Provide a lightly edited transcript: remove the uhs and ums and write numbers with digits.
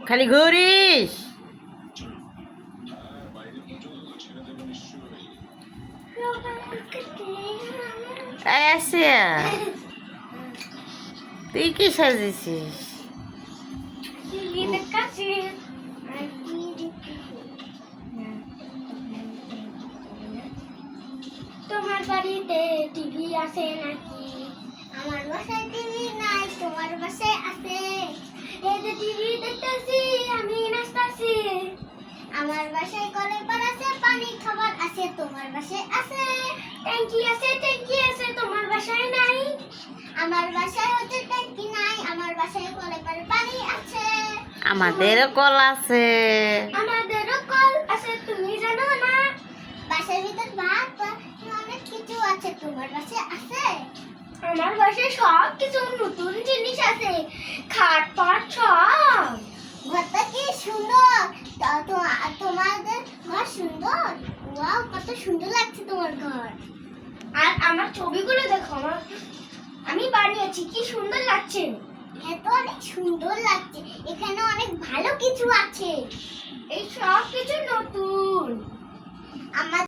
খালি ঘুরিস। আসিয়া তুই কি সাজিয়েছিস? তোমার বাড়িতে টিভি আছে নাকি? আমার বাসায় টিভি নাই, তোমার বাসায় আছে। এই যে টিভি দেখতেছি, আমি নাচতাছি। আমার বাসায় কলের পার আছে, পানি খাবার আছে, তোমার বাসায় আছে। ট্যাঙ্কি আছে, ট্যাঙ্কি আছে, তোমার বাসায় নাই। আমার বাসায় হচ্ছে ট্যাঙ্কি নাই, আমার বাসায় কলের পারে পানি আছে। আমাদেরও কল আছে। আমাদেরও কল আছে, তুমি জানো না? বাসার ভিতর ভাত অনেক কিছু আছে, তোমার বাসায় আছে? আমার বাসায় সব কিছু নতুন জিনিস আছে, খাট পাট সব। ঘরটা কি সুন্দর! তোমাদের ঘর সুন্দর। ওয়াও, কত সুন্দর লাগছে তোমার ঘর। আর আমার ছবিগুলো দেখো, আমি বানিয়েছি, কি সুন্দর লাগছে। হ্যাঁ, তো অনেক সুন্দর লাগছে। এখানে অনেক ভালো কিছু আছে, এই সব কিছু নতুন। আমার